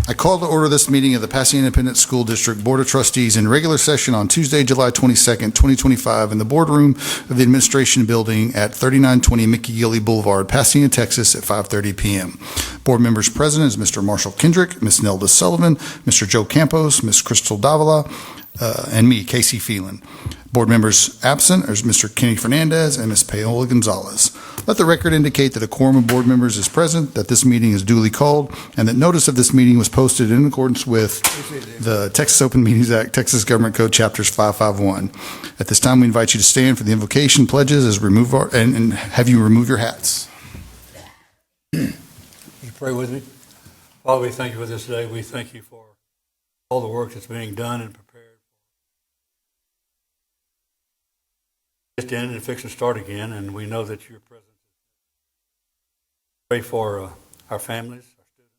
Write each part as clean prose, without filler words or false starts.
I call to order this meeting of the Pasadena Independent School District Board of Trustees in regular session on Tuesday, July 22nd, 2025, in the boardroom of the Administration Building at 3920 Mickey Gilley Boulevard, Pasadena, Texas, at 5:30 p.m. Board members present is Mr. Marshall Kendrick, Ms. Nelda Sullivan, Mr. Joe Campos, Ms. Crystal Davila, and me, Casey Phelan. Board members absent are Mr. Kenny Fernandez and Ms. Paola Gonzalez. Let the record indicate that a quorum of board members is present, that this meeting is duly called, and that notice of this meeting was posted in accordance with the Texas Open Meetings Act, Texas Government Code Chapters 551. At this time, we invite you to stand for the invocation pledges and have you remove your hats. You pray with me. Father, we thank you for this day. We thank you for all the work that's being done and prepared. Just end and fix and start again, and we know that you're present. Pray for our families, our students.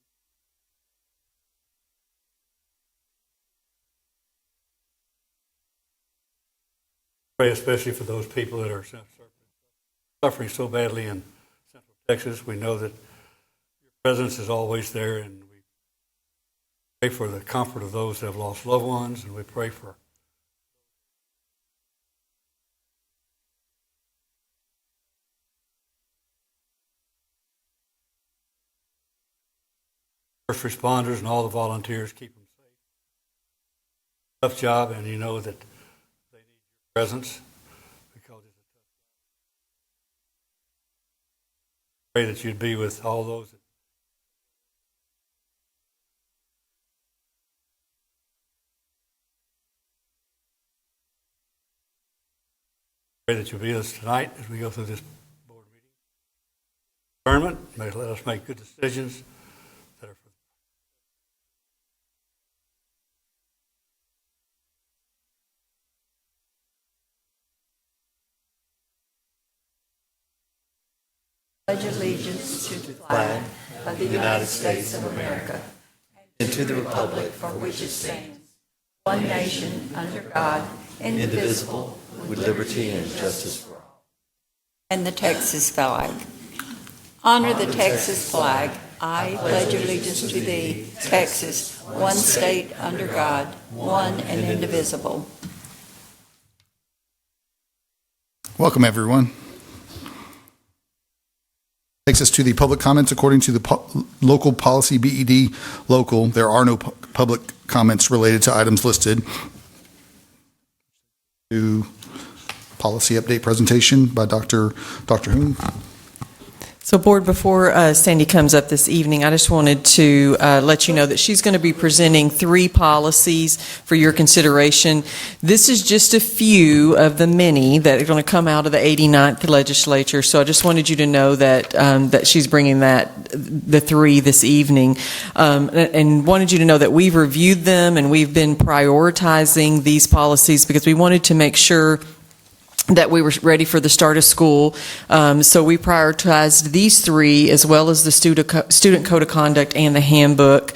Pray especially for those people that are suffering so badly in Central Texas. We know that your presence is always there, and we pray for the comfort of those that have lost loved ones, and we pray for first responders and all the volunteers. Keep them safe. Tough job, and you know that they need your presence because it's a tough job. Pray that you'd be with all those that pray that you'll be with us tonight as we go through this board meeting. Tournament, let us make good decisions that are for pledge allegiance to the flag of the United States of America and to the republic for which it stands, one nation under God, indivisible, with liberty and justice for all. And the Texas flag. Honor the Texas flag. I pledge allegiance to thee, Texas, one state under God, one and indivisible. Welcome, everyone. Takes us to the public comments according to the local policy BED local. There are no public comments related to items listed. To policy update presentation by Dr. Hoon. So, Board, before Sandy comes up this evening, I just wanted to let you know that she's going to be presenting 3 policies for your consideration. This is just a few of the many that are going to come out of the 89th legislature. So I just wanted you to know that that she's bringing the 3 this evening, and wanted you to know that we've reviewed them and we've been prioritizing these policies because we wanted to make sure that we were ready for the start of school. So we prioritized these 3 as well as the student code of conduct and the handbook.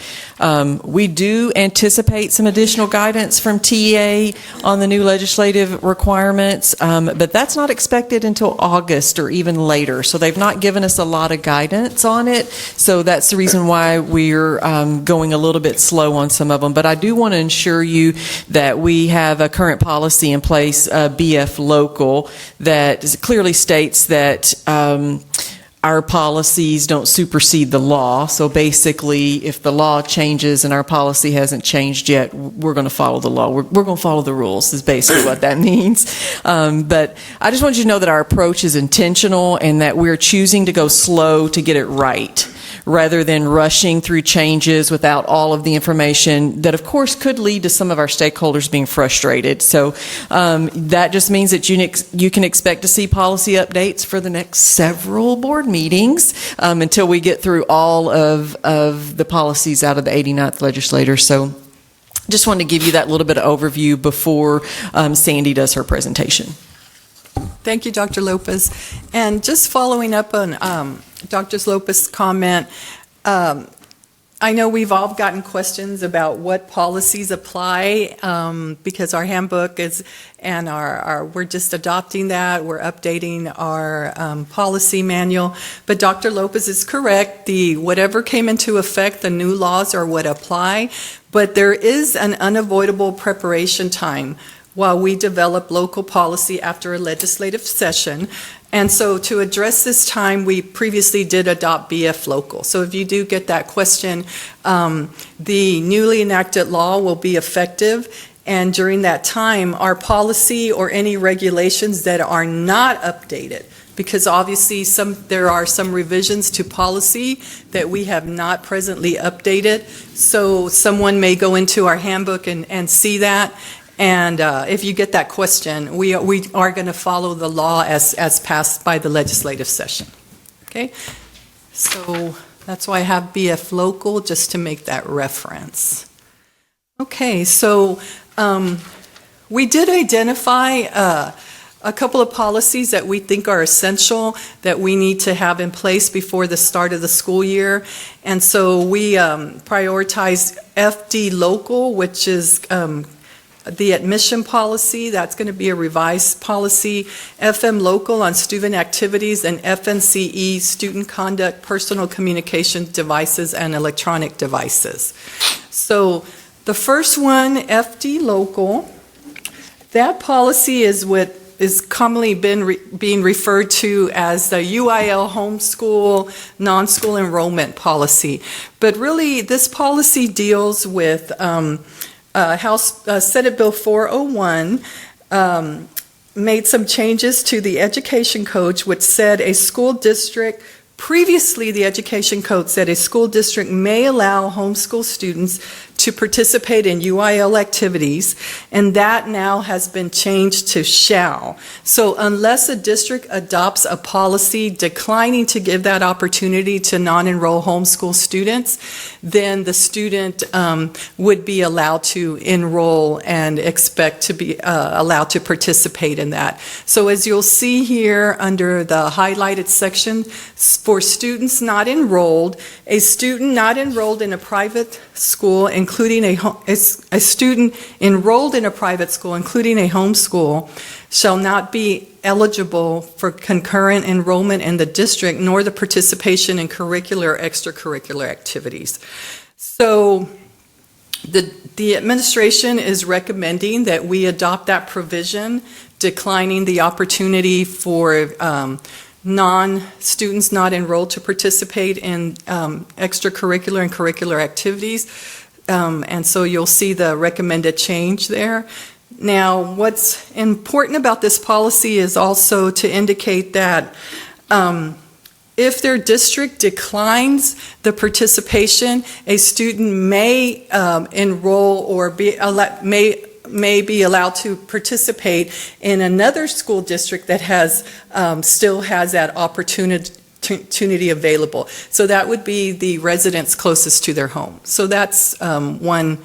We do anticipate some additional guidance from TEA on the new legislative requirements, but that's not expected until August or even later. So they've not given us a lot of guidance on it. So that's the reason why we're going a little bit slow on some of them. But I do want to ensure you that we have a current policy in place, BF Local, that clearly states that our policies don't supersede the law. So basically, if the law changes and our policy hasn't changed yet, we're going to follow the law. We're going to follow the rules is basically what that means. But I just want you to know that our approach is intentional and that we're choosing to go slow to get it right, rather than rushing through changes without all of the information that, of course, could lead to some of our stakeholders being frustrated. So that just means that you can expect to see policy updates for the next several board meetings until we get through all of the policies out of the 89th legislature. So just wanted to give you that little bit of overview before Sandy does her presentation. Thank you, Dr. Lopez. And just following up on Dr. Lopez's comment, I know we've all gotten questions about what policies apply because our handbook is, and we're just adopting that. We're updating our policy manual. But Dr. Lopez is correct. Whatever came into effect, the new laws are what apply. But there is an unavoidable preparation time while we develop local policy after a legislative session. And so to address this time, we previously did adopt BF Local. So if you do get that question, the newly enacted law will be effective. And during that time, our policy or any regulations that are not updated, because obviously there are some revisions to policy that we have not presently updated. So someone may go into our handbook and see that. And if you get that question, we are going to follow the law as passed by the legislative session. Okay? So that's why I have BF Local, just to make that reference. Okay, so we did identify a couple of policies that we think are essential that we need to have in place before the start of the school year. And so we prioritized FD Local, which is the admission policy. That's going to be a revised policy. FM Local on student activities, and FNCE student conduct, personal communication devices, and electronic devices. So the first one, FD Local, that policy is what is commonly being referred to as the UIL homeschool non-school enrollment policy. But really, this policy deals with Senate Bill 401 made some changes to the education code, which said previously the education code said a school district may allow homeschool students to participate in UIL activities, and that now has been changed to shall. So unless a district adopts a policy declining to give that opportunity to non-enroll homeschool students, then the student would be allowed to enroll and expect to be allowed to participate in that. So as you'll see here under the highlighted section, for students not enrolled, a student not enrolled in a private school, including a student enrolled in a private school, including a homeschool, shall not be eligible for concurrent enrollment in the district, nor the participation in curricular or extracurricular activities. So the administration is recommending that we adopt that provision, declining the opportunity for students not enrolled to participate in extracurricular and curricular activities. And so you'll see the recommended change there. Now, what's important about this policy is also to indicate that if their district declines the participation, a student may enroll or may be allowed to participate in another school district that still has that opportunity available. So that would be the residents closest to their home. So that's one.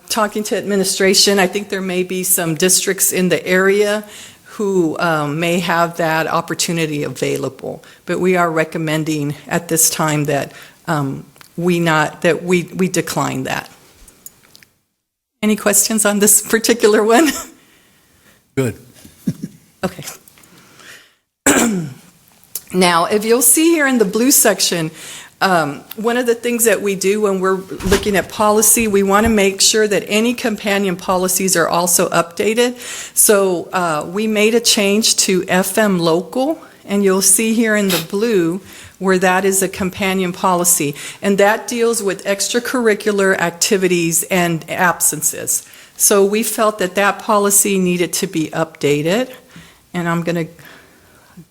Talking to administration, I think there may be some districts in the area who may have that opportunity available. But we are recommending at this time that we decline that. Any questions on this particular one? Good. Okay. Now, if you'll see here in the blue section, one of the things that we do when we're looking at policy, we want to make sure that any companion policies are also updated. So we made a change to FM Local, and you'll see here in the blue where that is a companion policy. And that deals with extracurricular activities and absences. So we felt that that policy needed to be updated. And I'm going to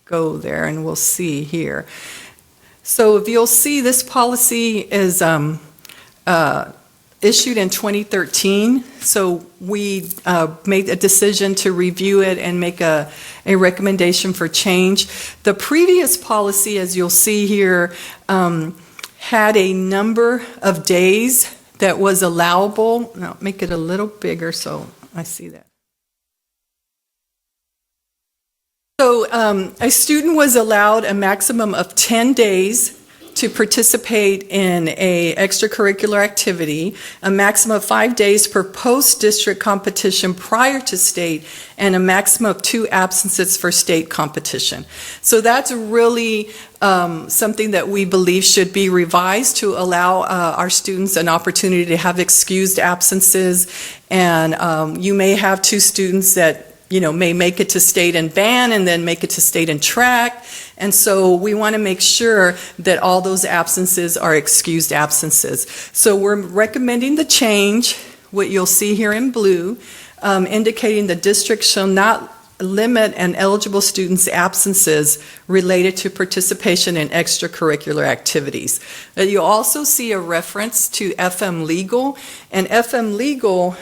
go there and we'll see here. So if you'll see, this policy is issued in 2013. So we made a decision to review it and make a recommendation for change. The previous policy, as you'll see here, had a number of days that was allowable. Now, make it a little bigger so I see that. So a student was allowed a maximum of 10 days to participate in a extracurricular activity, a maximum of 5 days per post-district competition prior to state, and a maximum of 2 absences for state competition. So that's really something that we believe should be revised to allow our students an opportunity to have excused absences. And you may have 2 students that may make it to state in band and then make it to state in track. And so we want to make sure that all those absences are excused absences. So we're recommending the change, what you'll see here in blue, indicating the district shall not limit an eligible student's absences related to participation in extracurricular activities. You'll also see a reference to FM Legal, and FM Legal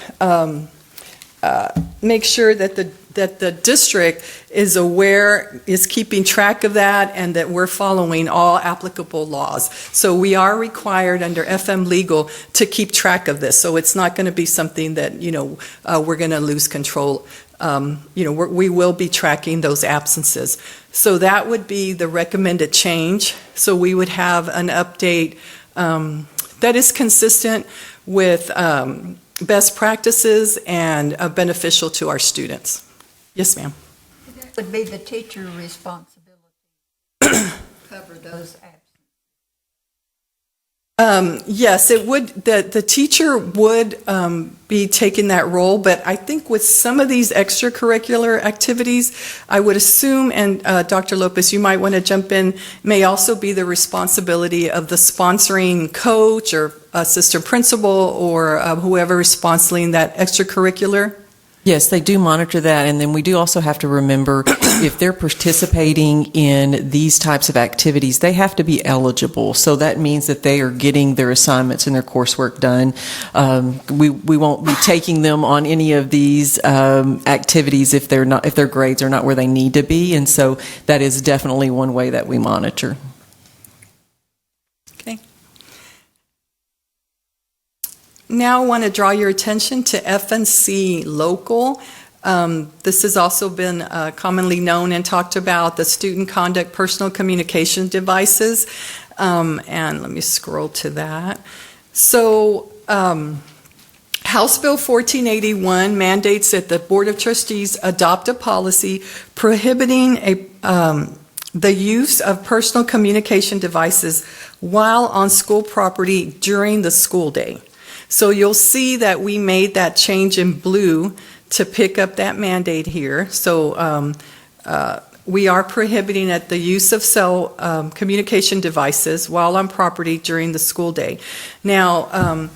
make sure that the district is aware, is keeping track of that, and that we're following all applicable laws. So we are required under FM Legal to keep track of this. So it's not going to be something that, we're going to lose control. We will be tracking those absences. So that would be the recommended change. So we would have an update that is consistent with best practices and beneficial to our students. Yes, ma'am. That would be the teacher's responsibility to cover those absences. Yes, it would. The teacher would be taking that role, but I think with some of these extracurricular activities, I would assume, and Dr. Lopez, you might want to jump in, may also be the responsibility of the sponsoring coach or assistant principal or whoever is sponsoring that extracurricular. Yes, they do monitor that, and then we do also have to remember if they're participating in these types of activities, they have to be eligible. So that means that they are getting their assignments and their coursework done. We won't be taking them on any of these activities if their grades are not where they need to be, and so that is definitely one way that we monitor. Okay. Now I want to draw your attention to FNC Local. This has also been commonly known and talked about, the student conduct personal communication devices. And let me scroll to that. So House Bill 1481 mandates that the Board of Trustees adopt a policy prohibiting the use of personal communication devices while on school property during the school day. So you'll see that we made that change in blue to pick up that mandate here. So we are prohibiting the use of cell communication devices while on property during the school day. Now,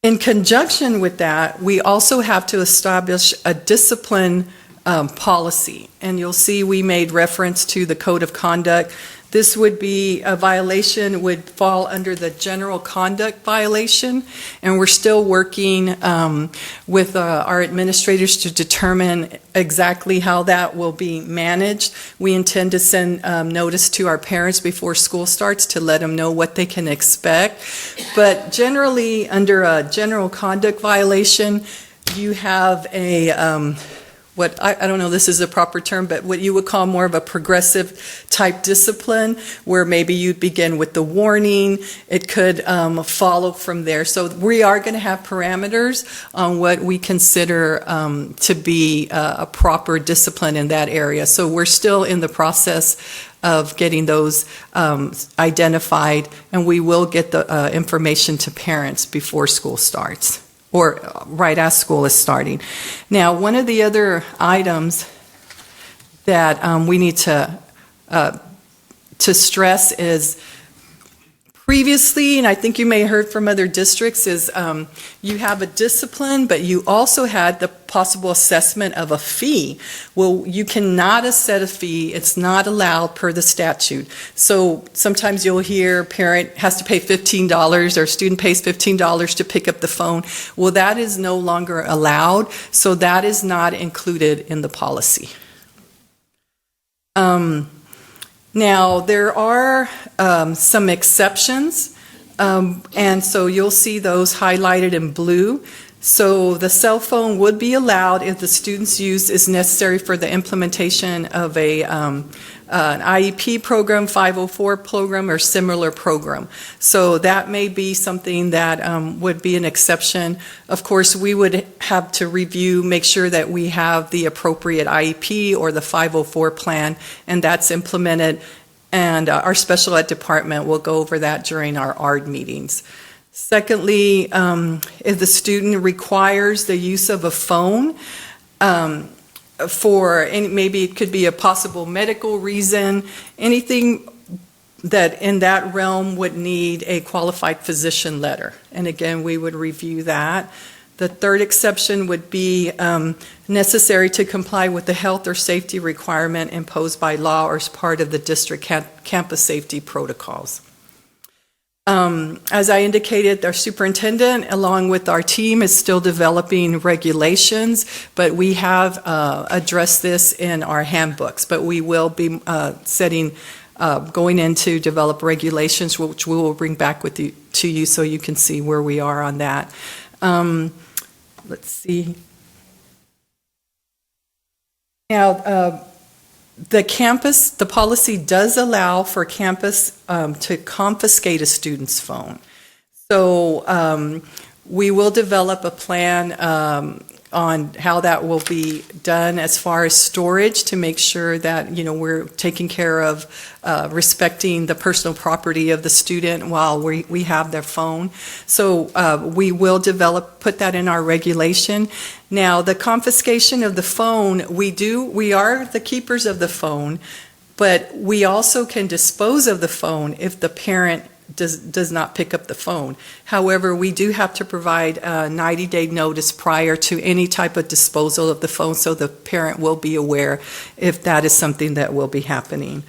in conjunction with that, we also have to establish a discipline policy. And you'll see we made reference to the Code of Conduct. This would be a violation, would fall under the general conduct violation, and we're still working with our administrators to determine exactly how that will be managed. We intend to send notice to our parents before school starts to let them know what they can expect. But generally, under a general conduct violation, you have a what I don't know this is a proper term, but what you would call more of a progressive type discipline, where maybe you'd begin with the warning. It could follow from there. So we are going to have parameters on what we consider to be a proper discipline in that area. So we're still in the process of getting those identified, and we will get the information to parents before school starts, or right as school is starting. Now, one of the other items that we need to stress is previously, and I think you may have heard from other districts, is you have a discipline, but you also had the possible assessment of a fee. Well, you cannot assess a fee. It's not allowed per the statute. So sometimes you'll hear parent has to pay $15 or student pays $15 to pick up the phone. Well, that is no longer allowed, so that is not included in the policy. Now, there are some exceptions, and so you'll see those highlighted in blue. So the cell phone would be allowed if the student's use is necessary for the implementation of a an IEP program, 504 program, or similar program. So that may be something that would be an exception. Of course, we would have to review, make sure that we have the appropriate IEP or the 504 plan, and that's implemented. And our special ed department will go over that during our ARD meetings. Secondly, if the student requires the use of a phone, maybe it could be a possible medical reason, anything that in that realm would need a qualified physician letter. And again, we would review that. The third exception would be necessary to comply with the health or safety requirement imposed by law or as part of the district campus safety protocols. As I indicated, our superintendent, along with our team, is still developing regulations, but we have addressed this in our handbooks. But we will be going in to develop regulations, which we will bring back to you so you can see where we are on that. Let's see. Now, the policy does allow for campus to confiscate a student's phone. So we will develop a plan on how that will be done as far as storage to make sure that, we're taking care of respecting the personal property of the student while we have their phone. So we will put that in our regulation. Now, the confiscation of the phone, we are the keepers of the phone, but we also can dispose of the phone if the parent does not pick up the phone. However, we do have to provide a 90-day notice prior to any type of disposal of the phone, so the parent will be aware if that is something that will be happening.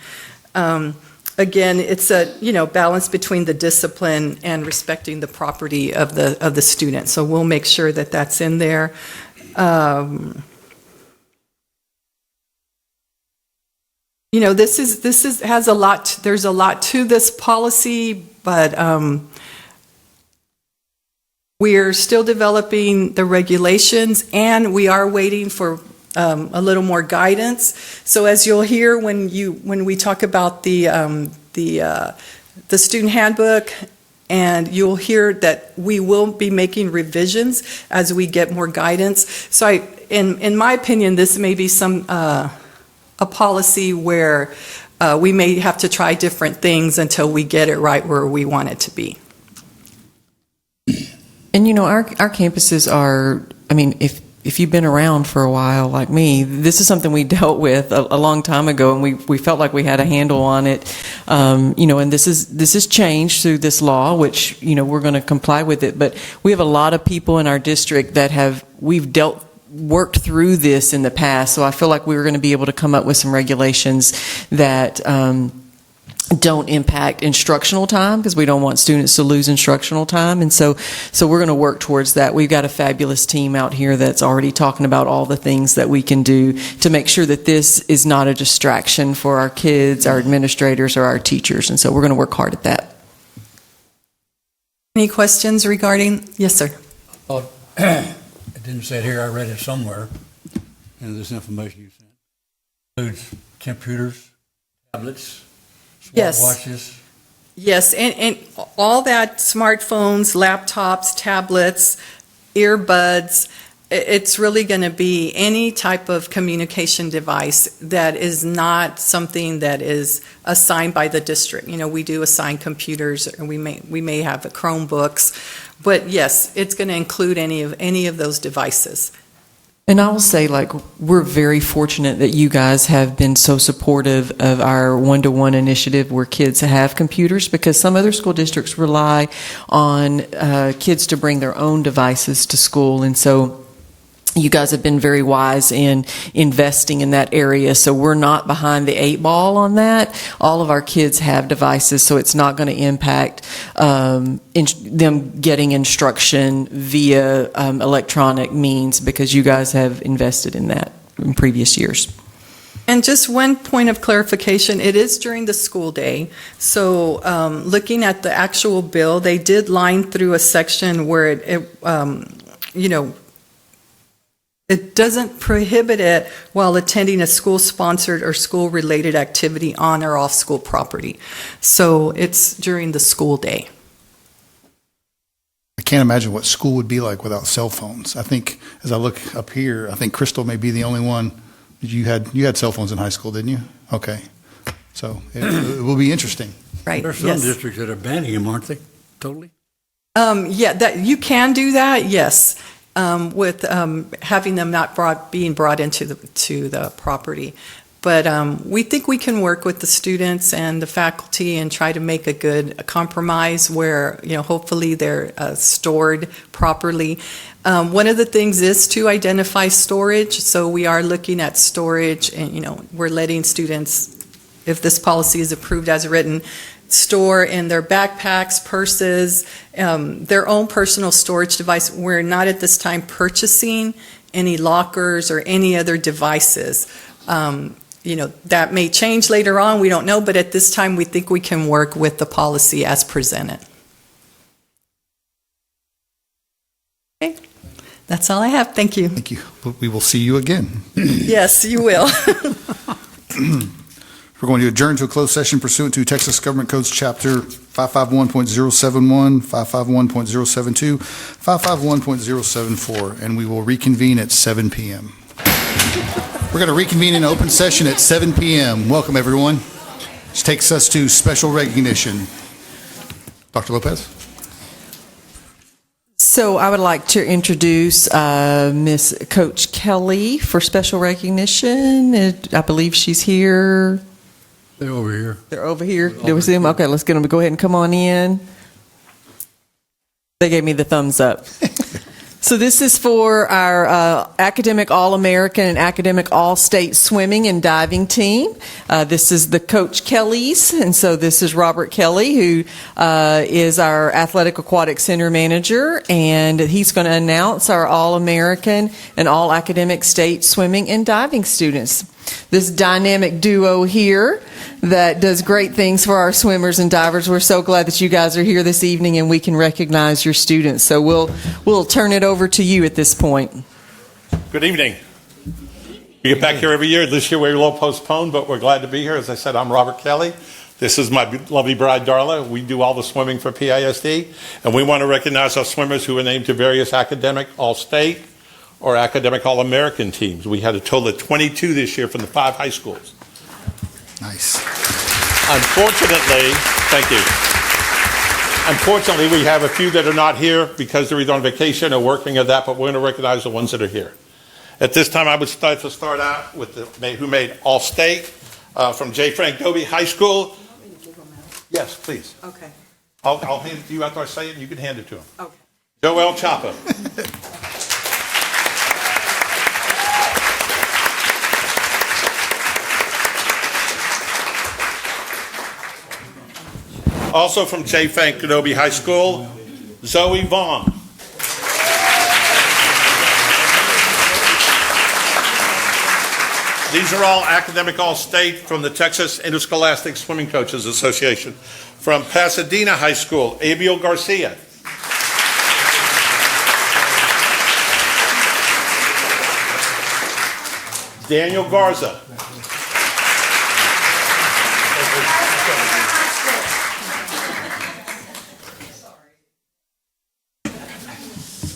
Again, it's a balance between the discipline and respecting the property of the student. So we'll make sure that that's in there. This has a lot. There's a lot to this policy, but we're still developing the regulations, and we are waiting for a little more guidance. So as you'll hear when we talk about the student handbook, and you'll hear that we will be making revisions as we get more guidance. So in my opinion, this may be a policy where we may have to try different things until we get it right where we want it to be. And our campuses are, if you've been around for a while like me, this is something we dealt with a long time ago, and we felt like we had a handle on it. And this has changed through this law, which we're going to comply with it. But we have a lot of people in our district that we've worked through this in the past, so I feel like we were going to be able to come up with some regulations that don't impact instructional time, because we don't want students to lose instructional time, and so we're going to work towards that. We've got a fabulous team out here that's already talking about all the things that we can do to make sure that this is not a distraction for our kids, our administrators, or our teachers, and so we're going to work hard at that. Any questions regarding? Yes, sir. It didn't say it here, I read it somewhere in this information you sent. Includes computers, tablets, smartwatches. Yes, and all that, smartphones, laptops, tablets, earbuds, it's really going to be any type of communication device that is not something that is assigned by the district. We do assign computers, and we may have the Chromebooks, but yes, it's going to include any of those devices. And I will say, we're very fortunate that you guys have been so supportive of our one-to-one initiative where kids have computers, because some other school districts rely on kids to bring their own devices to school, and so you guys have been very wise in investing in that area, so we're not behind the 8 ball on that. All of our kids have devices, so it's not going to impact them getting instruction via electronic means, because you guys have invested in that in previous years. And just one point of clarification, it is during the school day. So looking at the actual bill, they did line through a section where It doesn't prohibit it while attending a school-sponsored or school-related activity on or off school property. So it's during the school day. I can't imagine what school would be like without cell phones. I think as I look up here, I think Crystal may be the only one. You had cell phones in high school, didn't you? Okay. So it will be interesting. Right, There are some yes. districts that are banning them, aren't they? Totally? Yeah, that you can do that, yes, with having them not being brought into the property. But we think we can work with the students and the faculty and try to make a good compromise where, hopefully they're stored properly. One of the things is to identify storage, so we are looking at storage and, we're letting students, if this policy is approved as written, store in their backpacks, purses, their own personal storage device. We're not at this time purchasing any lockers or any other devices. That may change later on, we don't know, but at this time, we think we can work with the policy as presented. Okay, that's all I have. Thank you. Thank you. We will see you again. Yes, you will. We're going to adjourn to a closed session pursuant to Texas Government Codes Chapter 551.071, 551.072, 551.074, and we will reconvene at 7 p.m. We're going to reconvene in open session at 7 p.m. Welcome, everyone. This takes us to special recognition. Dr. Lopez? So I would like to introduce Miss Coach Kelly for special recognition. I believe she's here. They're over here. They're over here. Do we see them? Okay, let's get them to go ahead and come on in. They gave me the thumbs up. So this is for our Academic All-American and Academic All-State Swimming and Diving team. This is the Coach Kellys, and so this is Robert Kelly, who is our Athletic Aquatic Center Manager, and he's going to announce our All-American and All-Academic State Swimming and Diving students. This dynamic duo here that does great things for our swimmers and divers. We're so glad that you guys are here this evening and we can recognize your students. So we'll turn it over to you at this point. Good evening. We get back here every year. This year we're a little postponed, but we're glad to be here. As I said, I'm Robert Kelly. This is my lovely bride, Darla. We do all the swimming for PASD, and we want to recognize our swimmers who are named to various academic all-state or academic all-American teams. We had a total of 22 this year from the 5 high schools. Nice. Unfortunately, thank you. Unfortunately, we have a few that are not here because they're either on vacation or working at that, but we're going to recognize the ones that are here. At this time, I would start out with who made All-State from J. Frank Dobie High School. Yes, please. Okay. I'll hand it to you after I say it, and you can hand it to him. Okay. Joel Chapa. Also from J. Frank Dobie High School, Zoe Vaughn. These are all academic all-state from the Texas Interscholastic Swimming Coaches Association. From Pasadena High School, Abiel Garcia. Daniel Garza.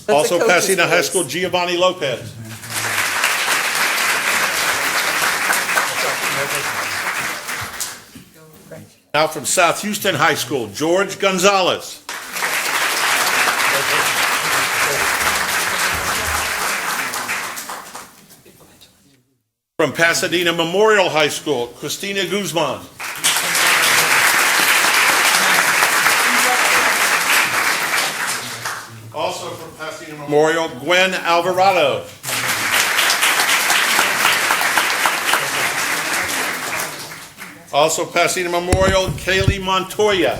Also Pasadena High School, Giovanni Lopez. Now from South Houston High School, George Gonzalez. From Pasadena Memorial High School, Christina Guzman. Also from Pasadena Memorial, Gwen Alvarado. Also Pasadena Memorial, Kaylee Montoya.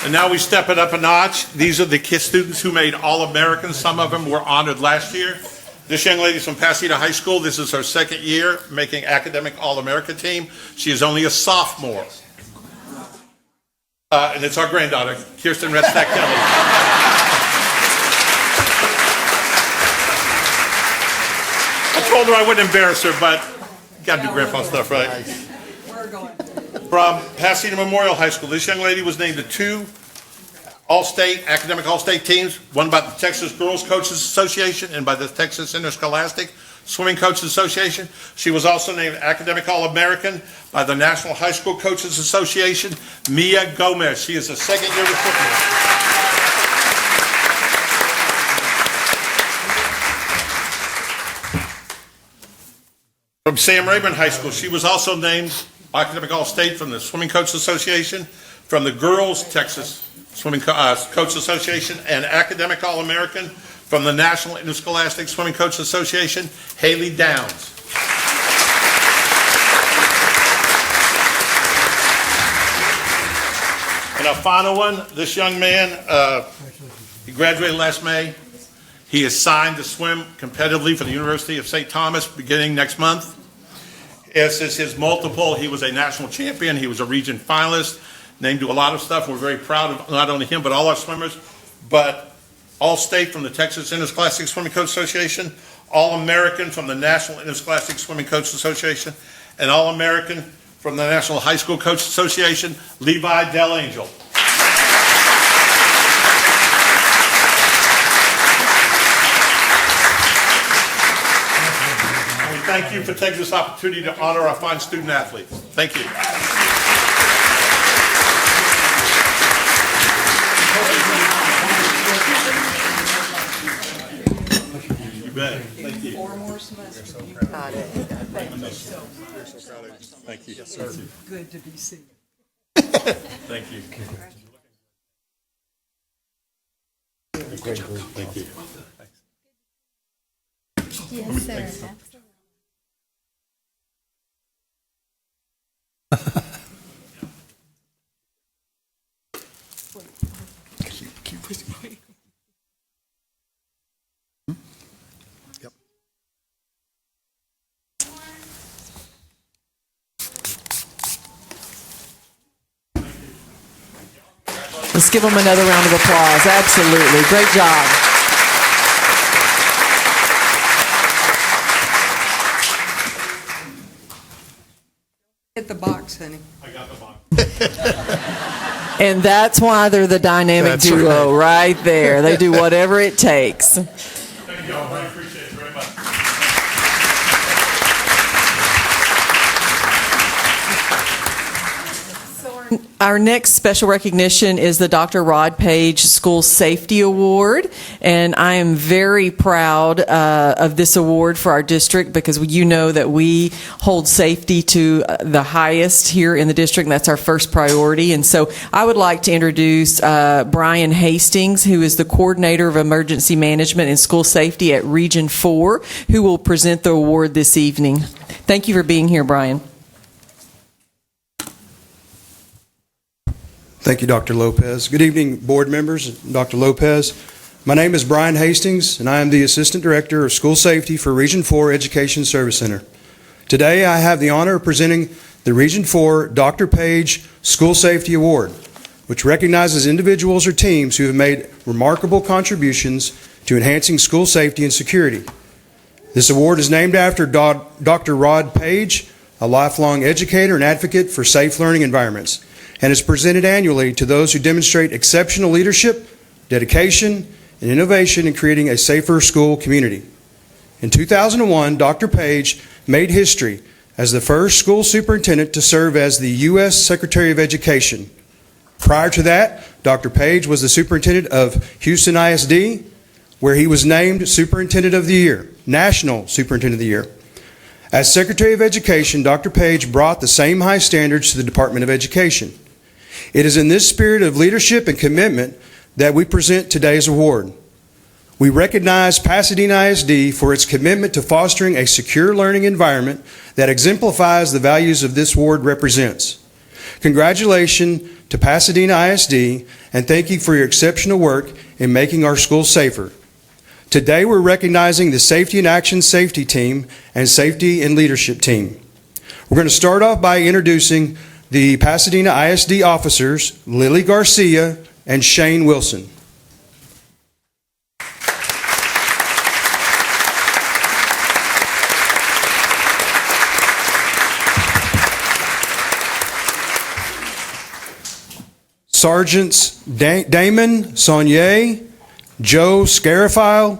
And now we step it up a notch. These are the students who made All-American. Some of them were honored last year. This young lady is from Pasadena High School. This is her second year making academic All-American team. She is only a sophomore. And it's our granddaughter, Kirsten Redstack Kelly. told her I wouldn't embarrass her, but got to do grandpa stuff, right? From Pasadena Memorial High School, this young lady was named to 2 academic all-state teams, one by the Texas Girls Coaches Association and by the Texas Interscholastic Swimming Coaches Association. She was also named Academic All-American by the National High School Coaches Association. Mia Gomez, she is a second-year recipient. From Sam Rayburn High School, she was also named Academic All-State from the Swimming Coaches Association, from the Girls Texas Swimming Coaches Association, and Academic All-American from the National Interscholastic Swimming Coaches Association, Haley Downs. And a final one, this young man, he graduated last May. He is signed to swim competitively for the University of St. Thomas beginning next month. This is his multiple. He was a national champion. He was a region finalist, named to a lot of stuff. We're very proud of not only him, but all our swimmers. But All-State from the Texas Interscholastic Swimming Coach Association, All-American from the National Interscholastic Swimming Coach Association, and All-American from the National High School Coach Association, Levi Delangel. Thank you for taking this opportunity to honor our fine student athletes. Thank you. You bet. Thank you. 4 more semesters. You got it. Thank you. Yes, sir. Good to be seen. Thank you. Thank you. Yes, sir. Absolutely. Yep. Let's give them another round of applause. Absolutely. Great job. Hit the box, honey. I got the box. And that's why they're the dynamic That's duo right there. They do whatever it takes. Thank you all. I appreciate it very much. Our next special recognition is the Dr. Rod Page School Safety Award, and I am very proud of this award for our district because you know that we hold safety to the highest here in the district, and that's our first priority. And so I would like to introduce Brian Hastings, who is the Coordinator of Emergency Management and School Safety at Region 4, who will present the award this evening. Thank you for being here, Brian. Thank you, Dr. Lopez. Good evening, board members, Dr. Lopez. My name is Brian Hastings, and I am the Assistant Director of School Safety for Region 4 Education Service Center. Today, I have the honor of presenting the Region 4 Dr. Page School Safety Award, which recognizes individuals or teams who have made remarkable contributions to enhancing school safety and security. This award is named after Dr. Rod Page, a lifelong educator and advocate for safe learning environments, and is presented annually to those who demonstrate exceptional leadership, dedication, and innovation in creating a safer school community. In 2001, Dr. Page made history as the first school superintendent to serve as the U.S. Secretary of Education. Prior to that, Dr. Page was the superintendent of Houston ISD, where he was named Superintendent of the Year, National Superintendent of the Year. As Secretary of Education, Dr. Page brought the same high standards to the Department of Education. It is in this spirit of leadership and commitment that we present today's award. We recognize Pasadena ISD for its commitment to fostering a secure learning environment that exemplifies the values of this ward represents. Congratulations to Pasadena ISD, and thank you for your exceptional work in making our schools safer. Today we're recognizing the Safety in Action Safety Team and Safety and Leadership Team. We're going to start off by introducing the Pasadena ISD officers, Lily Garcia and Shane Wilson. Sergeants Damon Saunier, Joe Scarafile,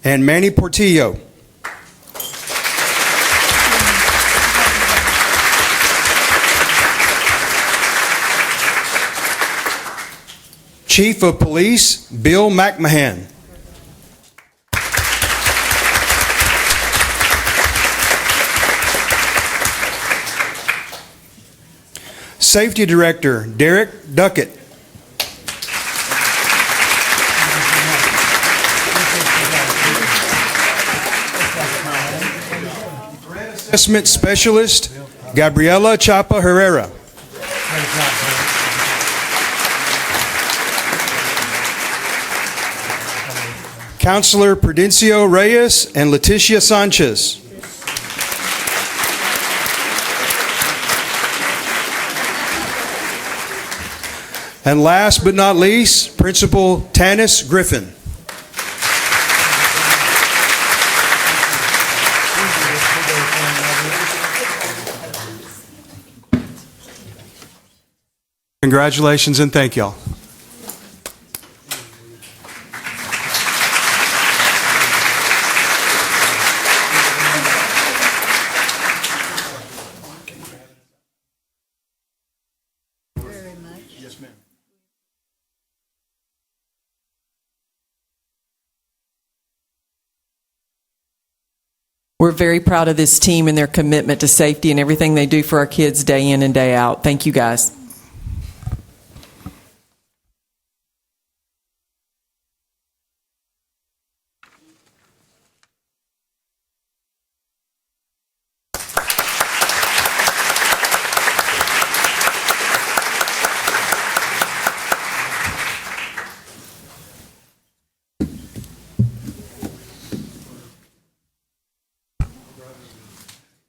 and Manny Portillo. Chief of Police Bill McMahon. Safety Director Derek Duckett. Assessment Specialist Gabriela Chapa Herrera. Counselor Prudencio Reyes and Leticia Sanchez. And last but not least, Principal Tanis Griffin. Congratulations and thank y'all. We're very proud of this team and their commitment to safety and everything they do for our kids day in and day out. Thank you, guys.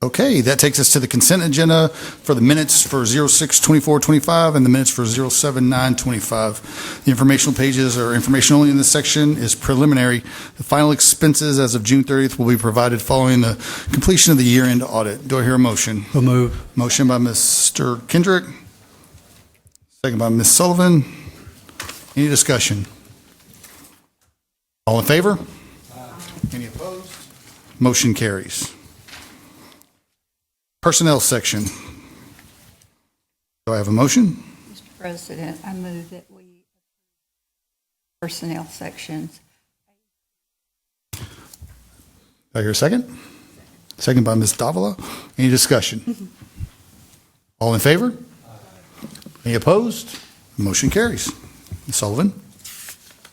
Okay, that takes us to the consent agenda for the minutes for 06/24/25 and the minutes for 07/9/25. The informational pages are information only in this section is preliminary. The final expenses as of June 30th will be provided following the completion of the year-end audit. Do I hear a motion? We'll move. Motion by Mr. Kendrick, second by Ms. Sullivan. Any discussion? All in favor? Any opposed? Motion carries. Personnel section. Do I have a motion? Mr. President, I move that we personnel sections. Do I hear a second? Second by Ms. Davila. Any discussion? All in favor? Any opposed? Motion carries. Ms. Sullivan?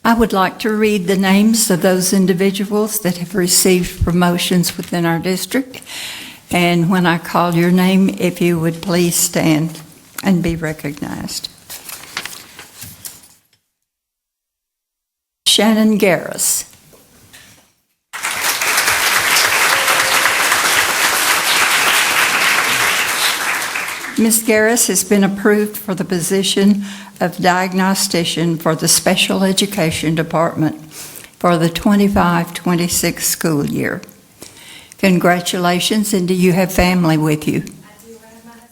I would like to read the names of those individuals that have received promotions within our district. And when I call your name, if you would please stand and be recognized. Shannon Garris. Ms. Garris has been approved for the position of diagnostician for the Special Education Department for the 25-26 school year. Congratulations, and do you have family with you? I do. I have my husband.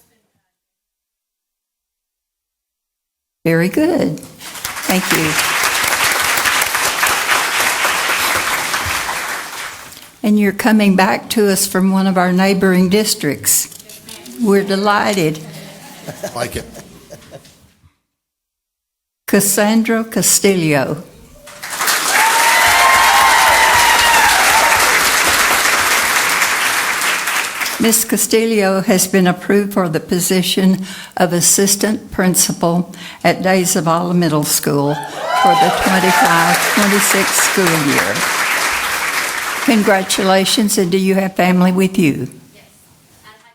Very good. Thank you. And you're coming back to us from one of our neighboring districts. We're delighted. Like it. Cassandra Castillo. Ms. Castillo has been approved for the position of assistant principal at Days of Olive Middle School for the 25-26 school year. Congratulations, and do you have family with you? Yes. At high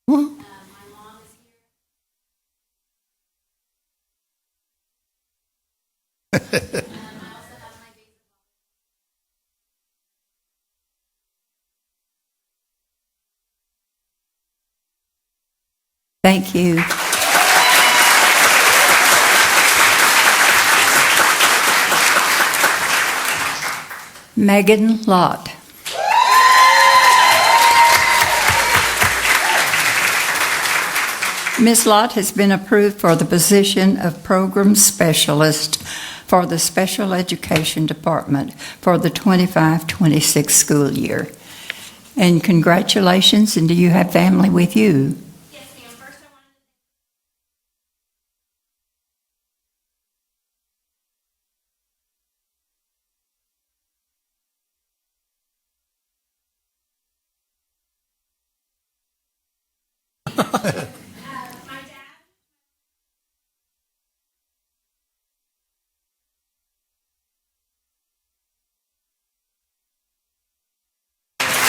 Woo. my mom is here. I also have my baby. Thank you. Megan Lott. Ms. Lott has been approved for the position of Program Specialist for the Special Education Department for the 25-26 school year. And congratulations, and do you have family with you? Yes, ma'am. First, I wanted my dad.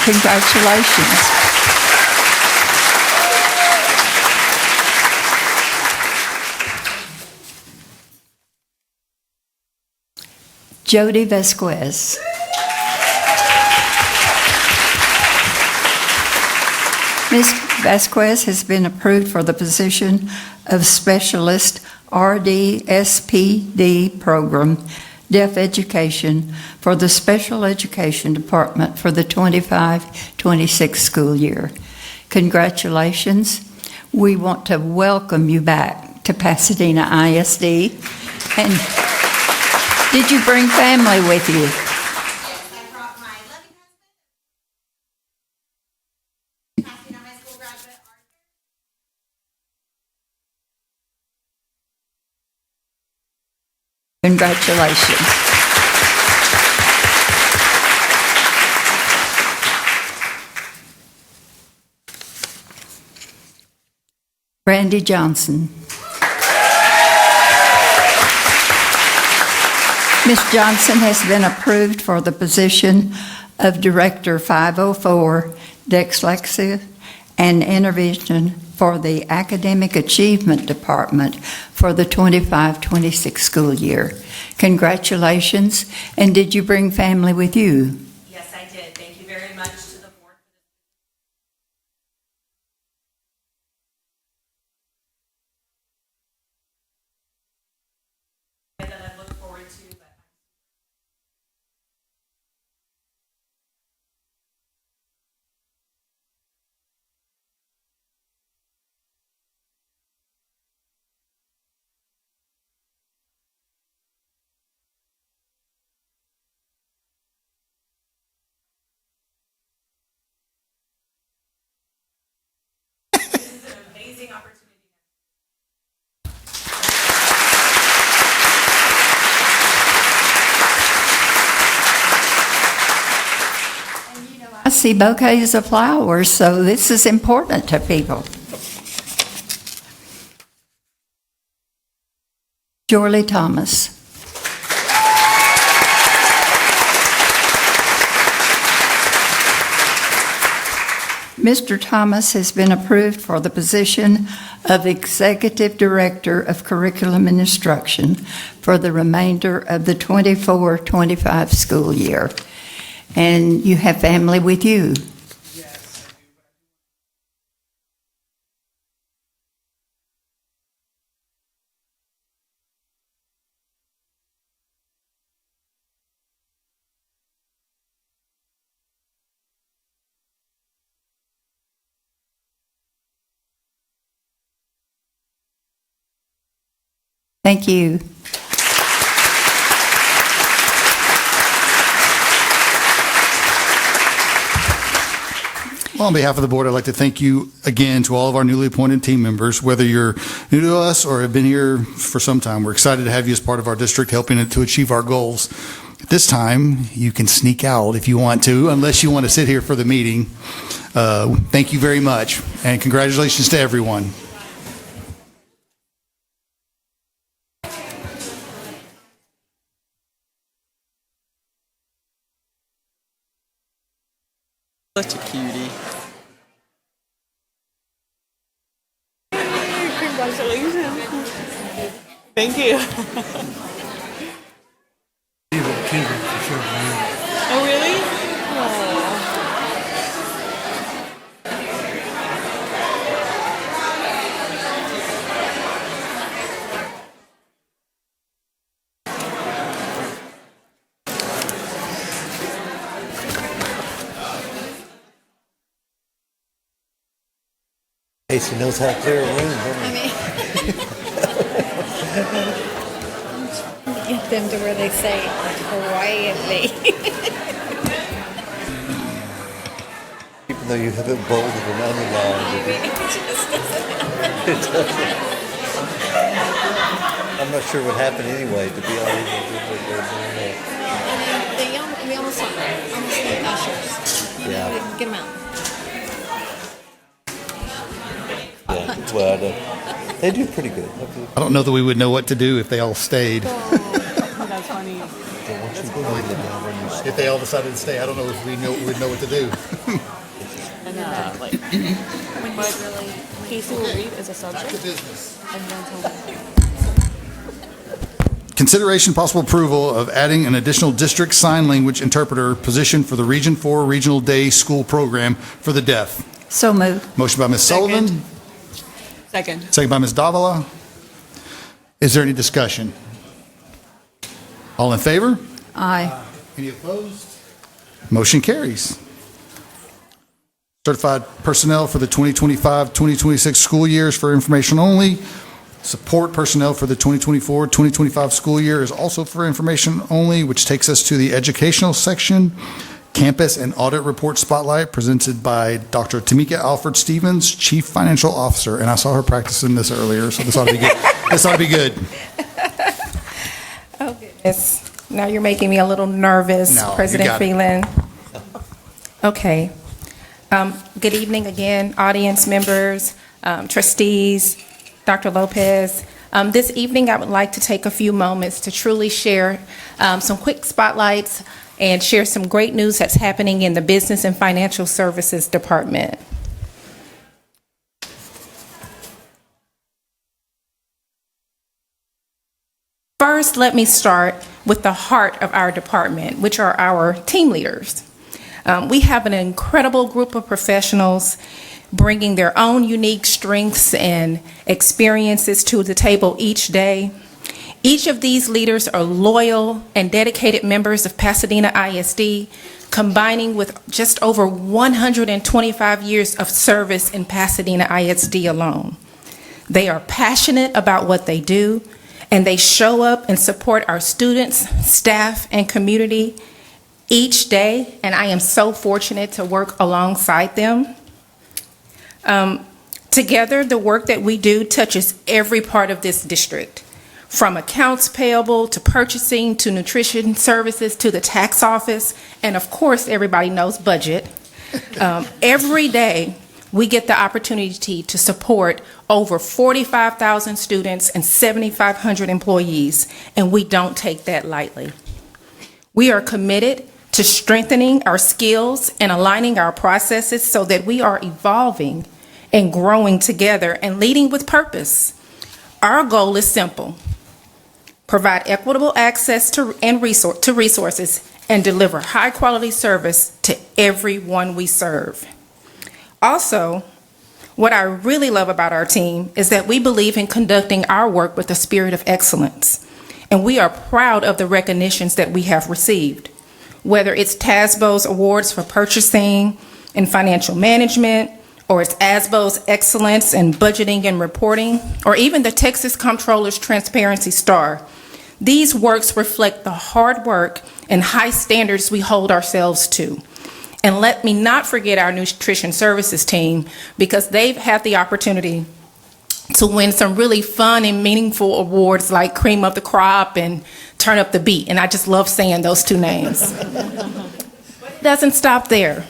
Congratulations. Jody Vasquez. Ms. Vasquez has been approved for the position of Specialist RD-SPD Program, Deaf Education for the Special Education Department for the 25-26 school year. Congratulations. We want to welcome you back to Pasadena ISD. And did you bring family with you? Yes, I brought my loving husband, Pasadena High School graduate, Arthur. Congratulations. Randy Johnson. Ms. Johnson has been approved for the position of Director 504, Dyslexia and Intervention for the Academic Achievement Department for the 25-26 school year. Congratulations. And did you bring family with you? Yes, I did. Thank you very much to the board. That I look forward to, but this is an amazing opportunity. I see bouquets of flowers, so this is important to people. Jorley Thomas. Mr. Thomas has been approved for the position of Executive Director of Curriculum and Instruction for the remainder of the 24-25 school year. And you have family with you. Thank you. Well, on behalf of the board, I'd like to thank you again to all of our newly appointed team members. Whether you're new to us or have been here for some time, we're excited to have you as part of our district, helping it to achieve our goals. At this time, you can sneak out if you want to, unless you want to sit here for the meeting. Thank you very much, and congratulations to everyone. Such a cutie. Congratulations. Thank you. Oh, really? Casey knows how to clear a room, doesn't he? Get them to where they say quietly. Even though you have it bolded and underlined. It doesn't. I'm not sure what happened anyway, to be honest. We almost saw ushers. Yeah. Get them out. Yeah, well, they do pretty good. I don't know that we would know what to do if they all stayed. That's funny. If they all decided to stay, I don't know if we'd know what to do. And but Casey will read as a subject. And then tell me. Consideration possible approval of adding an additional district sign language interpreter position for the Region 4 Regional Day School Program for the deaf. So moved. Motion by Ms. Sullivan, Second. second by Ms. Davila. Is there any discussion? All in favor? Aye. Any opposed? Motion carries. Certified personnel for the 2025-2026 school years for information only. Support personnel for the 2024-2025 school year is also for information only, which takes us to the educational section. Campus and Audit Report Spotlight presented by Dr. Tamika Alford Stevens, Chief Financial Officer. And I saw her practicing this earlier, so this ought to be good. This ought to be good. Oh, goodness. Now you're making me a little nervous, No, you President got it. Phelan. Okay. Good evening again, audience members, trustees, Dr. Lopez. This evening, I would like to take a few moments to truly share some quick spotlights and share some great news that's happening in the Business and Financial Services Department. First, let me start with the heart of our department, which are our team leaders. We have an incredible group of professionals bringing their own unique strengths and experiences to the table each day. Each of these leaders are loyal and dedicated members of Pasadena ISD, combining with just over 125 years of service in Pasadena ISD alone. They are passionate about what they do, and they show up and support our students, staff, and community each day, and I am so fortunate to work alongside them. Together, the work that we do touches every part of this district, from accounts payable to purchasing to nutrition services to the tax office, and of course, everybody knows budget. Every day, we get the opportunity to support over 45,000 students and 7,500 employees, and we don't take that lightly. We are committed to strengthening our skills and aligning our processes so that we are evolving and growing together and leading with purpose. Our goal is simple: provide equitable access to resources and deliver high-quality service to everyone we serve. Also, what I really love about our team is that we believe in conducting our work with a spirit of excellence, and we are proud of the recognitions that we have received, whether it's TASBO's awards for purchasing and financial management, or it's ASBO's excellence in budgeting and reporting, or even the Texas Comptroller's Transparency Star. These works reflect the hard work and high standards we hold ourselves to. And let me not forget our nutrition services team, because they've had the opportunity to win some really fun and meaningful awards like Cream of the Crop and Turn Up the Beat. And I just love saying those two names. It doesn't stop there.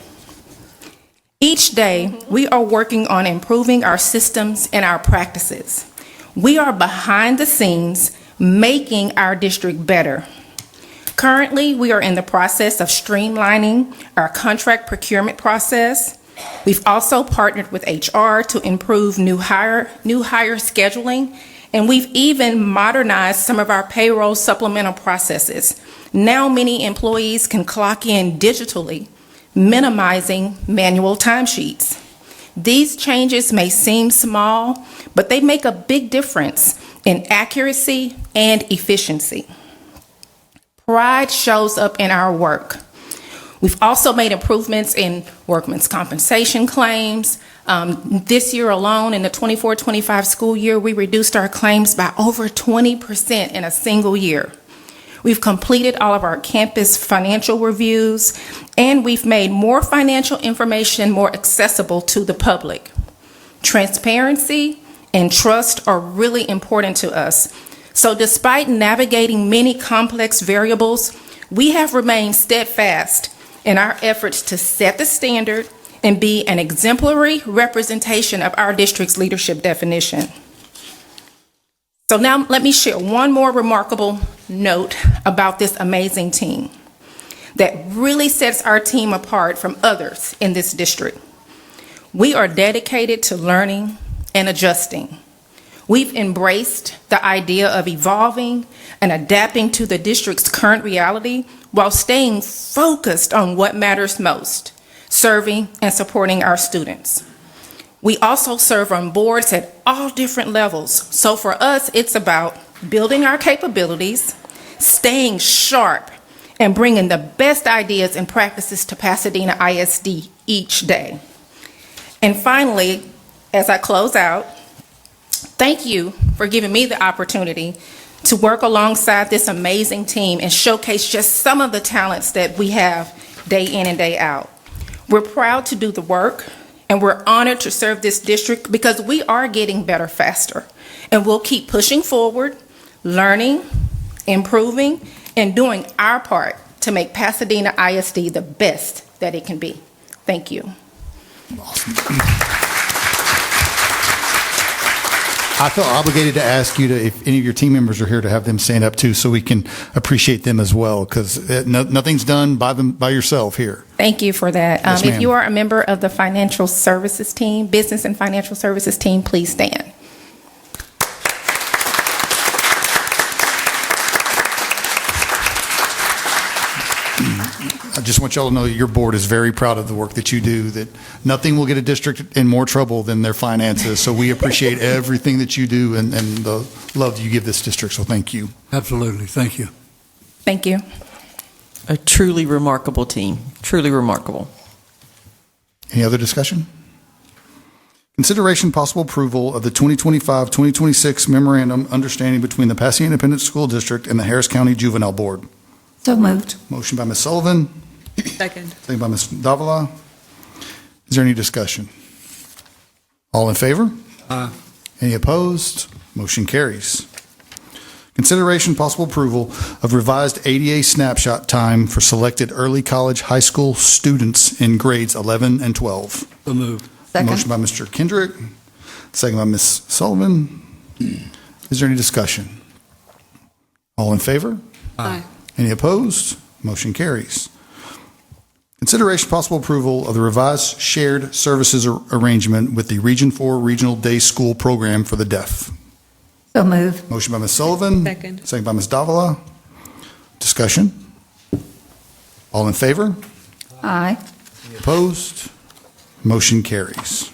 Each day, we are working on improving our systems and our practices. We are behind the scenes making our district better. Currently, we are in the process of streamlining our contract procurement process. We've also partnered with HR to improve new hire scheduling, and we've even modernized some of our payroll supplemental processes. Now many employees can clock in digitally, minimizing manual timesheets. These changes may seem small, but they make a big difference in accuracy and efficiency. Pride shows up in our work. We've also made improvements in workman's compensation claims. This year alone, in the 24-25 school year, we reduced our claims by over 20% in a single year. We've completed all of our campus financial reviews, and we've made more financial information more accessible to the public. Transparency and trust are really important to us. So despite navigating many complex variables, we have remained steadfast in our efforts to set the standard and be an exemplary representation of our district's leadership definition. So now let me share one more remarkable note about this amazing team that really sets our team apart from others in this district. We are dedicated to learning and adjusting. We've embraced the idea of evolving and adapting to the district's current reality while staying focused on what matters most, serving and supporting our students. We also serve on boards at all different levels. So for us, it's about building our capabilities, staying sharp, and bringing the best ideas and practices to Pasadena ISD each day. And finally, as I close out, thank you for giving me the opportunity to work alongside this amazing team and showcase just some of the talents that we have day in and day out. We're proud to do the work, and we're honored to serve this district because we are getting better faster. And we'll keep pushing forward, learning, improving, and doing our part to make Pasadena ISD the best that it can be. Thank you. I feel obligated to ask you to, if any of your team members are here, to have them stand up too, so we can appreciate them as well, because nothing's done by yourself here. Thank you for that. Yes, If ma'am. you are a member of the financial services team, business and financial services team, please stand. I just want y'all to know that your board is very proud of the work that you do, that nothing will get a district in more trouble than their finances. So we appreciate everything that you do and the love that you give this district. So thank you. Absolutely. Thank you. Thank you. A truly remarkable team, truly remarkable. Any other discussion? Consideration possible approval of the 2025-2026 memorandum understanding between the Pasadena Independent School District and the Harris County Juvenile Board. So moved. Motion by Ms. Sullivan. Second. Second by Ms. Davila. Is there any discussion? All in favor? Aye. Any opposed? Motion carries. Consideration possible approval of revised ADA snapshot time for selected early college high school students in grades 11 and 12. So moved. Second. Motion by Mr. Kendrick, second by Ms. Sullivan. Is there any discussion? All in favor? Aye. Any opposed? Motion carries. Consideration possible approval of the revised shared services arrangement with the Region 4 Regional Day School Program for the Deaf. So moved. Motion by Ms. Sullivan. Second. Second by Ms. Davila. Discussion? All in favor? Aye. Any opposed? Motion carries.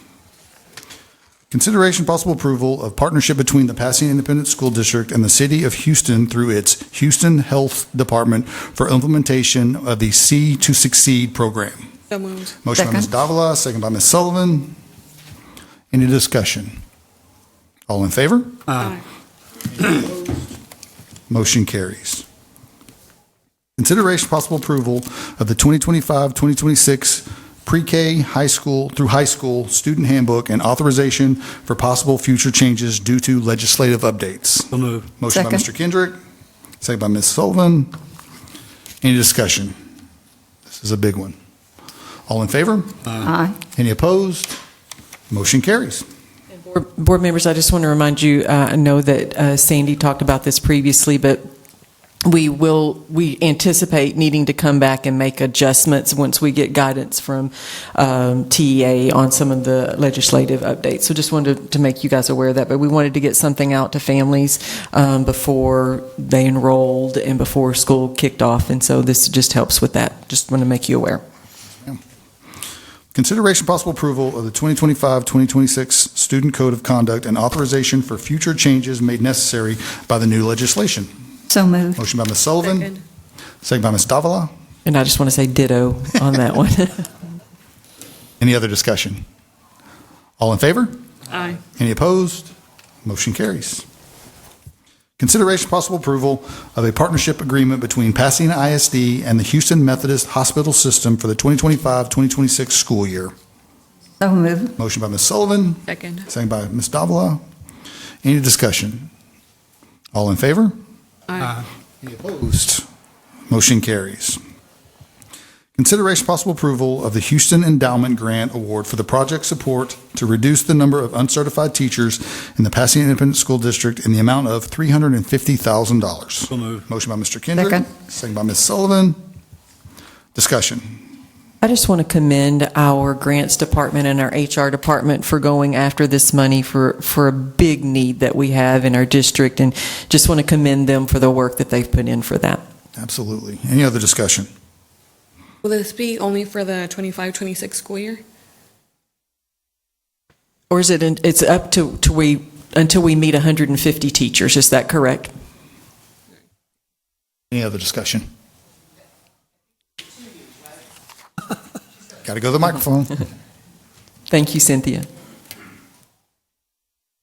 Consideration possible approval of partnership between the Pasadena Independent School District and the City of Houston through its Houston Health Department for implementation of the C to Succeed program. So moved. Motion by Ms. Second. Davila, second by Ms. Sullivan. Any discussion? All in favor? Aye. Motion carries. Consideration possible approval of the 2025-2026 pre-K high school student handbook and authorization for possible future changes due to legislative updates. So moved. Motion by Second. Mr. Kendrick, second by Ms. Sullivan. Any discussion? This is a big one. All in favor? Aye. Any opposed? Motion carries. Board members, I just want to remind you, I know that Sandy talked about this previously, but we anticipate needing to come back and make adjustments once we get guidance from TEA on some of the legislative updates. So just wanted to make you guys aware of that, but we wanted to get something out to families before they enrolled and before school kicked off, and so this just helps with that. Just want to make you aware. Consideration possible approval of the 2025-2026 Student Code of Conduct and authorization for future changes made necessary by the new legislation. So moved. Motion by Ms. Sullivan. Second. Second by Ms. Davila. And I just want to say ditto on that one. Any other discussion? All in favor? Aye. Any opposed? Motion carries. Consideration possible approval of a partnership agreement between Pasadena ISD and the Houston Methodist Hospital System for the 2025-2026 school year. So moved. Motion by Ms. Sullivan, Second. second by Ms. Davila. Any discussion? All in favor? Aye. Any opposed? Motion carries. Consideration possible approval of the Houston Endowment Grant Award for the project support to reduce the number of uncertified teachers in the Pasadena Independent School District in the amount of $350,000. So moved. Motion by Mr. Kendrick. Second. Second by Ms. Sullivan. Discussion. I just want to commend our grants department and our HR department for going after this money for a big need that we have in our district, and just want to commend them for the work that they've put in for that. Absolutely. Any other discussion? Will this be only for the 25-26 school year? Or is it, it's up to until we meet 150 teachers, is that correct? Any other discussion? Got to go to the microphone. Thank you, Cynthia.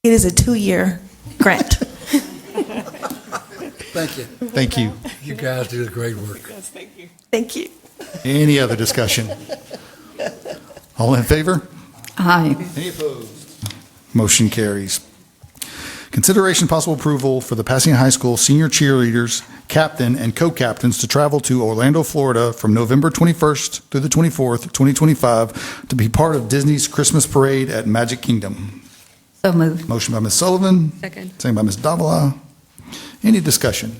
It is a 2-year grant. Thank you. Thank you. You guys do great work. Thank you. Any other discussion? All in favor? Aye. Any opposed? Motion carries. Consideration possible approval for the Pasadena High School senior cheerleaders, captain, and co-captains to travel to Orlando, Florida from November 21st through the 24th, 2025, to be part of Disney's Christmas Parade at Magic Kingdom. So moved. Motion by Ms. Sullivan. Second. Second by Ms. Davila. Any discussion?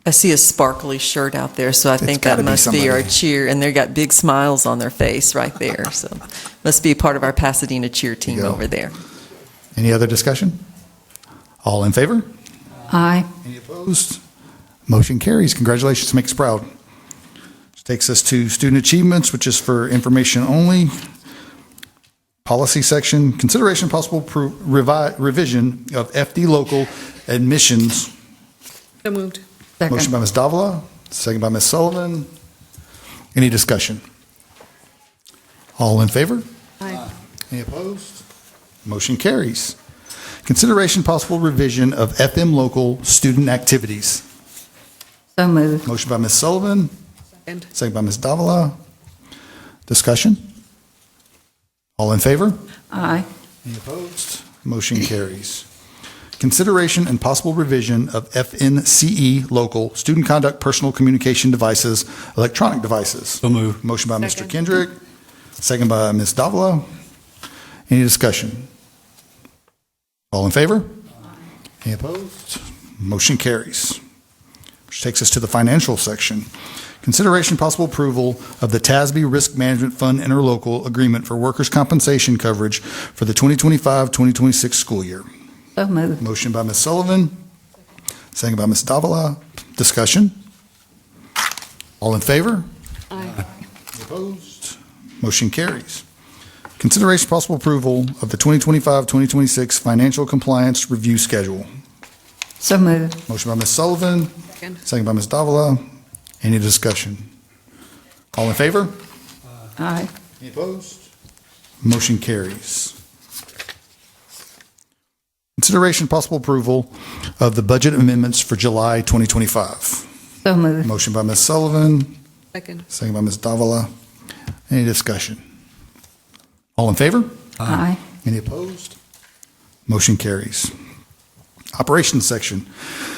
I see a sparkly shirt out there, so I think gotta that be must be our somebody. cheer, and they've got big smiles on their face right there, so must be a part of our Pasadena cheer team go. over there. Any other discussion? All in favor? Aye. Any opposed? Motion carries. Congratulations, make us proud. Which takes us to student achievements, which is for information only. Policy section, consideration possible revision of FD local admissions. So moved. Second. Motion by Ms. Davila, second by Ms. Sullivan. Any discussion? All in favor? Aye. Any opposed? Motion carries. Consideration possible revision of FM local student activities. So moved. Motion by Ms. Sullivan, Second. second by Ms. Davila. Discussion? All in favor? Aye. Any opposed? Motion carries. Consideration and possible revision of FNCE local student conduct personal communication devices, electronic devices. So moved. Motion by Mr. Second. Kendrick, second by Ms. Davila. Any discussion? All in favor? Any opposed? Motion carries. Which takes us to the financial section. Consideration possible approval of the TASB Risk Management Fund interlocal agreement for workers' compensation coverage for the 2025-2026 school year. So moved. Motion by Ms. Sullivan, second by Ms. Davila. Discussion? All in favor? Aye. Opposed? Motion carries. Consideration possible approval of the 2025-2026 financial compliance review schedule. So moved. Motion by Ms. Sullivan, Second. second by Ms. Davila. Any discussion? All in favor? Aye. Any opposed? Motion carries. Consideration possible approval of the budget amendments for July 2025. So moved. Motion by Ms. Sullivan, Second. second by Ms. Davila. Any discussion? All in favor? Aye. Any opposed? Motion carries. Operations section.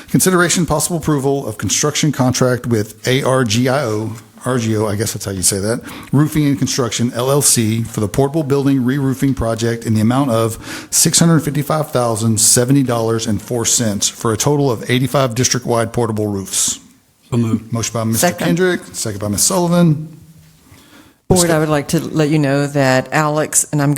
Consideration possible approval of construction contract with ARGIO, I guess that's how you say that, Roofing and Construction LLC for the portable building re-roofing project in the amount of $655,070.04 for a total of 85 district-wide portable roofs. So moved. Motion by Mr. Second. Kendrick, second by Ms. Sullivan. Board, I would like to let you know that Alex, and I'm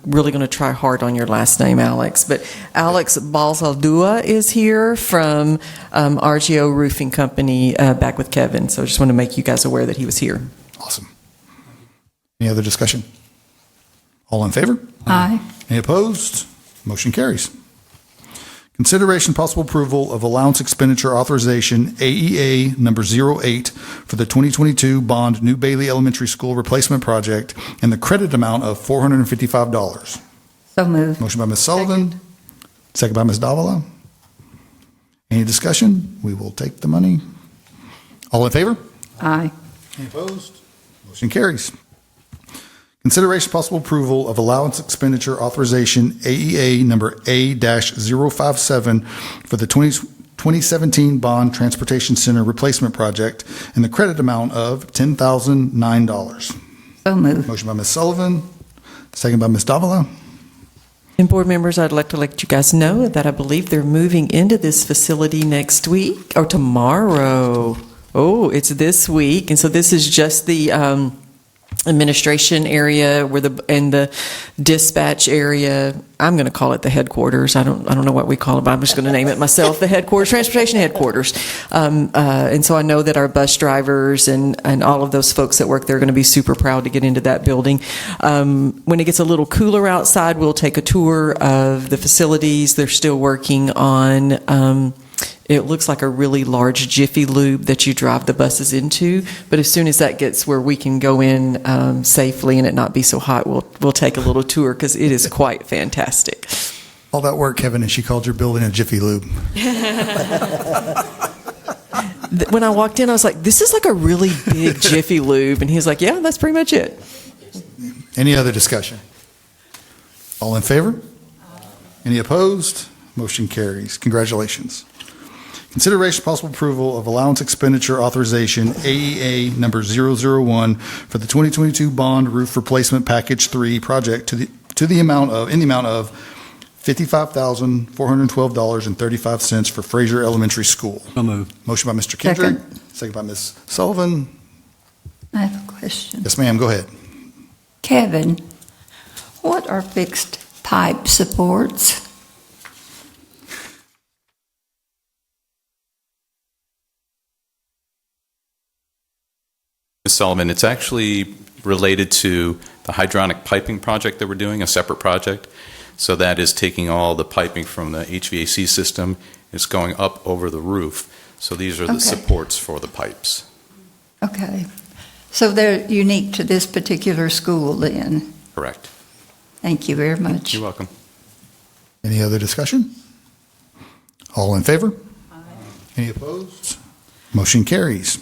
really gonna try hard on your last name, Alex, but Alex Balsaldua is here from RGO Roofing Company, back with Kevin. So I just want to make you guys aware that he was here. Awesome. Any other discussion? All in favor? Aye. Any opposed? Motion carries. Consideration possible approval of allowance expenditure authorization, AEA number 08, for the 2022 Bond New Bailey Elementary School Replacement Project in the credit amount of $455. So moved. Motion by Ms. Sullivan, second by Ms. Davila. Any discussion? We will take the money. All in favor? Aye. Any opposed? Motion carries. Consideration possible approval of allowance expenditure authorization, AEA number A-057, for the 2017 Bond Transportation Center Replacement Project in the credit amount of $10,009. So moved. Motion by Ms. Sullivan, second by Ms. Davila. And board members, I'd like to let you guys know that I believe they're moving into this facility next week or tomorrow. Oh, it's this week. And so this is just the administration area where the dispatch area. I'm going to call it the headquarters. I don't know what we call it, but I'm just going to name it myself, the headquarters, transportation headquarters. And so I know that our bus drivers and all of those folks that work there are going to be super proud to get into that building. When it gets a little cooler outside, we'll take a tour of the facilities. They're still working on it looks like a really large Jiffy Lube that you drive the buses into, but as soon as that gets where we can go in safely and it not be so hot, we'll take a little tour because it is quite fantastic. All that work, Kevin, and she called your building a Jiffy Lube. When I walked in, I was like, this is like a really big Jiffy Lube, and he was like, yeah, that's pretty much it. Any other discussion? All in favor? Any opposed? Motion carries. Congratulations. Consideration possible approval of allowance expenditure authorization, AEA number 001, for the 2022 Bond Roof Replacement Package 3 project in the amount of $55,412.35 for Fraser Elementary School. So moved. Motion by Mr. Kendrick, second by Ms. Sullivan. I have a question. Yes, ma'am, go ahead. Kevin, what are fixed pipe supports? Ms. Sullivan, it's actually related to the hydronic piping project that we're doing, a separate project. So that is taking all the piping from the HVAC system, it's going up over the roof. So these are the supports for the pipes. Okay. So they're unique to this particular school then? Correct. Thank you very much. You're welcome. Any other discussion? All in favor? Any opposed? Motion carries.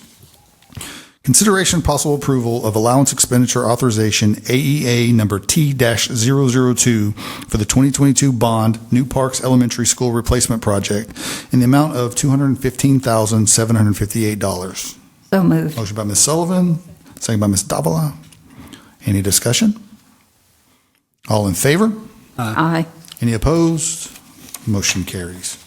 Consideration possible approval of allowance expenditure authorization, AEA number T-002, for the 2022 Bond New Parks Elementary School Replacement Project in the amount of $215,758. So moved. Motion by Ms. Sullivan, second by Ms. Davila. Any discussion? All in favor? Aye. Any opposed? Motion carries.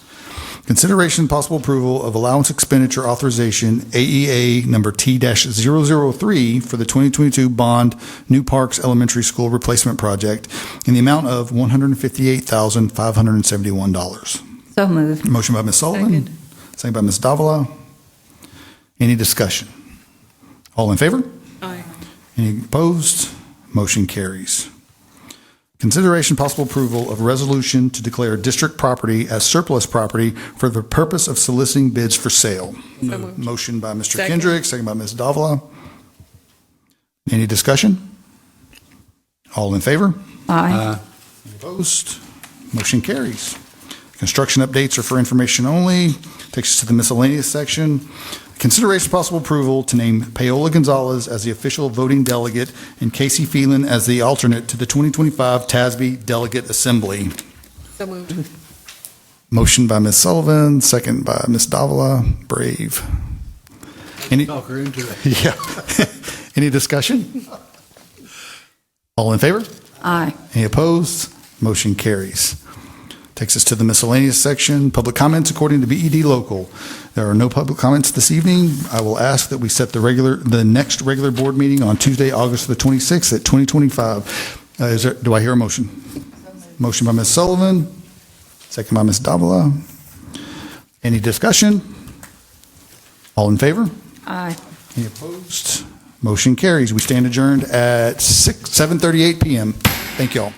Consideration possible approval of allowance expenditure authorization, AEA number T-003, for the 2022 Bond New Parks Elementary School Replacement Project in the amount of $158,571. So moved. Motion by Ms. Sullivan, second by Ms. Davila. Any discussion? All in favor? Aye. Any opposed? Motion carries. Consideration possible approval of resolution to declare district property as surplus property for the purpose of soliciting bids for sale. Motion by Mr. Kendrick, second by Ms. Davila. Any discussion? All in favor? Aye. Any opposed? Motion carries. Construction updates are for information only. Takes us to the miscellaneous section. Consideration possible approval to name Paola Gonzalez as the official voting delegate and Casey Phelan as the alternate to the 2025 TASB Delegate Assembly. So moved. Motion by Ms. Sullivan, second by Ms. Davila. Brave. Any? Talk her into it. Yeah. Any discussion? All in favor? Aye. Any opposed? Motion carries. Takes us to the miscellaneous section. Public comments according to BED Local. There are no public comments this evening. I will ask that we set the next regular board meeting on Tuesday, August the 26th at 2025. Do I hear a motion? Motion by Ms. Sullivan, second by Ms. Davila. Any discussion? All in favor? Aye. Any opposed? Motion carries. We stand adjourned at 7:38 p.m. Thank you all.